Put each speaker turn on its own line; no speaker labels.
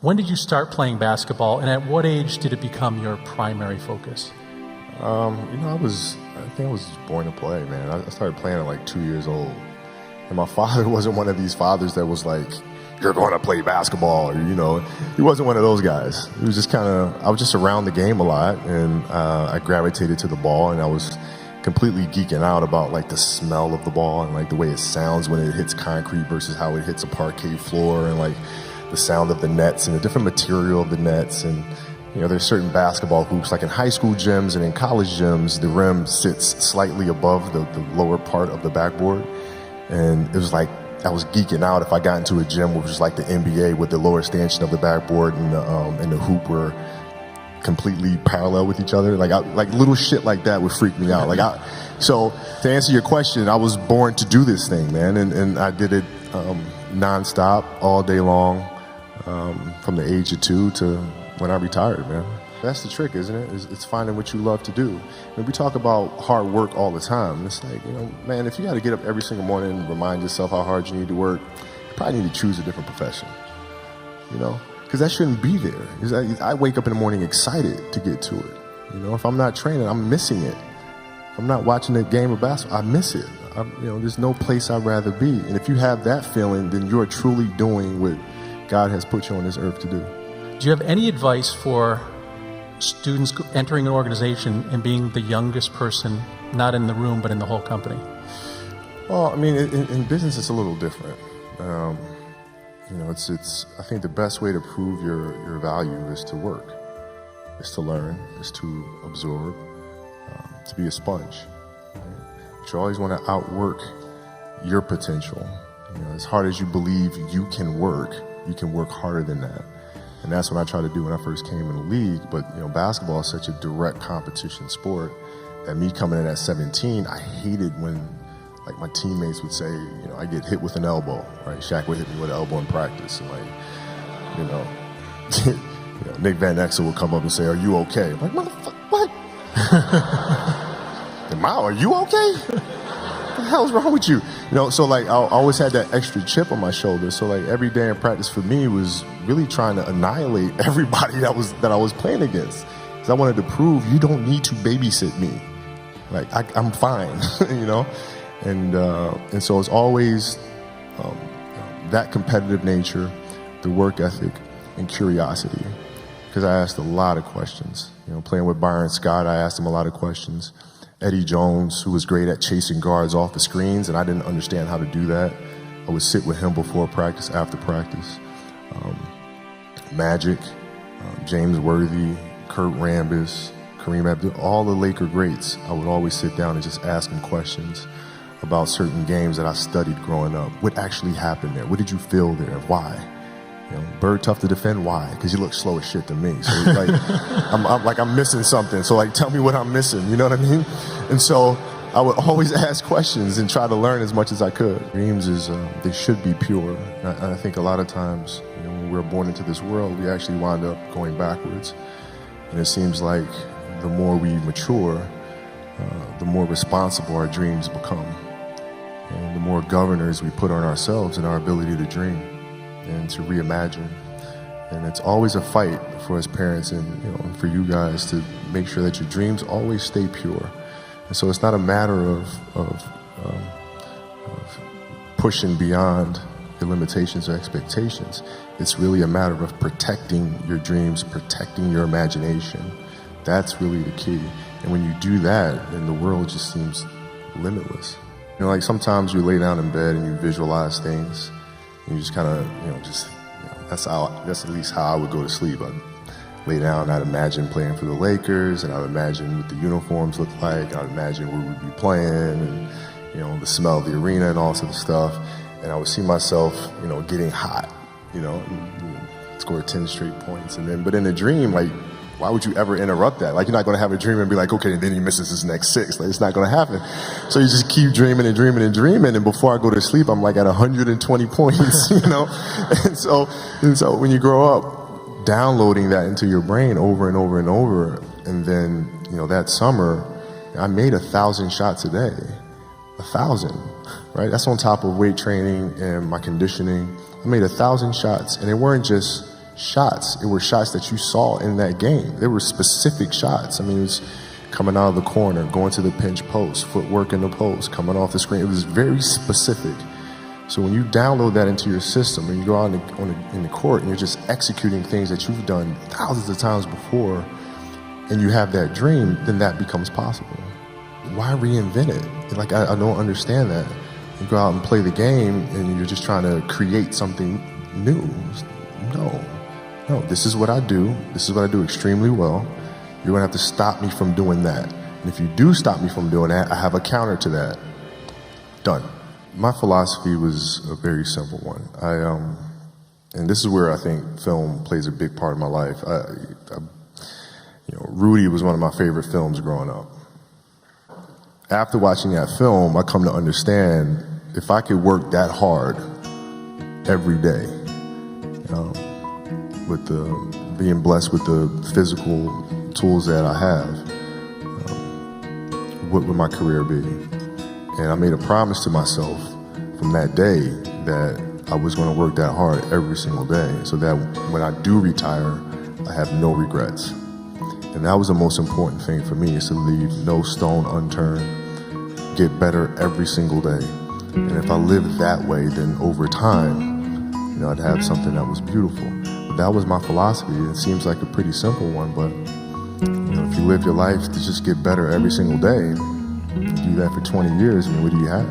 When did you start playing basketball, and at what age did it become your primary focus?
I think I was born to play, man. I started playing at like 2 years old. And my father wasn't one of these fathers that was like, you're going to play basketball, or, he wasn't one of those guys. He was just I was just around the game a lot, and I gravitated to the ball, and I was completely geeking out about like the smell of the ball and like the way it sounds when it hits concrete versus how it hits a parquet floor, and like the sound of the nets and the different material of the nets. And there's certain basketball hoops, like in high school gyms and in college gyms, the rim sits slightly above the lower part of the backboard. And it was like I was geeking out if I got into a gym which was like the NBA, with the lower stanchion of the backboard and the hoop were completely parallel with each other. Like little shit like that would freak me out. So to answer your question, I was born to do this thing, man, and I did it nonstop all day long, from the age of 2 to when I retired, man. That's the trick, isn't it? It's finding what you love to do. And we talk about hard work all the time. It's like, man, if you got to get up every single morning and remind yourself how hard you need to work, you probably need to choose a different profession, because that shouldn't be there. I wake up in the morning excited to get to it. If I'm not training, I'm missing it. If I'm not watching a game of basketball, I miss it. There's no place I'd rather be. And if you have that feeling, then you're truly doing what God has put you on this earth to do.
Do you have any advice for students entering an organization and being the youngest person, not in the room, but in the whole company?
Well, I mean, in business, it's a little different. It's. I think the best way to prove your value is to work, is to learn, is to absorb, to be a sponge. But you always want to outwork your potential. As hard as you believe you can work harder than that. And that's what I tried to do when I first came in the league. But, basketball is such a direct competition sport that me coming in at 17, I hated when, like, my teammates would say, I get hit with an elbow, right? Shaq would hit me with an elbow in practice. And, Nick Van Exel would come up and say, are you okay? I'm like, motherfucker, what? Mao, are you okay? What the hell is wrong with you? So like I always had that extra chip on my shoulder. So like every day in practice for me was really trying to annihilate everybody that I was playing against. Because I wanted to prove you don't need to babysit me. Like I'm fine, And so it's always that competitive nature, the work ethic, and curiosity. Because I asked a lot of questions. Playing with Bryant Scott, I asked him a lot of questions. Eddie Jones, who was great at chasing guards off the screens, and I didn't understand how to do that. I would sit with him before practice, after practice. Magic, James Worthy, Kurt Rambis, Kareem Abdul, all the Laker greats. I would always sit down and just ask them questions about certain games that I studied growing up. What actually happened there? What did you feel there? Why? Bird tough to defend. Why? Because you look slow as shit to me. So like, I'm missing something. So like, tell me what I'm missing. You know what I mean? And so I would always ask questions and try to learn as much as I could. Dreams they should be pure. And I think a lot of times, when we're born into this world, we actually wind up going backwards. And it seems like the more we mature, the more responsible our dreams become, and the more governors we put on ourselves and our ability to dream and to reimagine. And it's always a fight for us parents and for you guys to make sure that your dreams always stay pure. And so it's not a matter of pushing beyond your limitations or expectations. It's really a matter of protecting your dreams, protecting your imagination. That's really the key. And when you do that, then the world just seems limitless. Like sometimes you lay down in bed and you visualize things. You just kind of, that's at least how I would go to sleep. I'd lay down, I'd imagine playing for the Lakers, and I'd imagine what the uniforms look like. I'd imagine where we'd be playing, and, the smell of the arena and all sorts of stuff. And I would see myself, getting hot, score 10 straight points. But in a dream, like, why would you ever interrupt that? Like, you're not going to have a dream and be like, okay, and then he misses his next 6. Like, it's not going to happen. So you just keep dreaming and dreaming and dreaming. And before I go to sleep, I'm like at 120 points, And so when you grow up, downloading that into your brain over and over and over. And then, that summer, I made 1,000 shots a day. 1,000, right? That's on top of weight training and my conditioning. I made 1,000 shots, and they weren't just shots. It were shots that you saw in that game. They were specific shots. I mean, it was coming out of the corner, going to the pinch post, footwork in the post, coming off the screen. It was very specific. So when you download that into your system and you go out in the court and you're just executing things that you've done thousands of times before, and you have that dream, then that becomes possible. Why reinvent it? Like, I don't understand that. You go out and play the game and you're just trying to create something new. No, this is what I do. This is what I do extremely well. You're gonna have to stop me from doing that. And if you do stop me from doing that, I have a counter to that. Done. My philosophy was a very simple one. And this is where I think film plays a big part of my life. Rudy was one of my favorite films growing up. After watching that film, I come to understand if I could work that hard every day, with being blessed with the physical tools that I have, what would my career be? And I made a promise to myself from that day that I was going to work that hard every single day so that when I do retire, I have no regrets. And that was the most important thing for me, is to leave no stone unturned, get better every single day. And if I lived that way, then over time, I'd have something that was beautiful. But that was my philosophy. It seems like a pretty simple one, but if you live your life to just get better every single day, do that for 20 years, what do you have?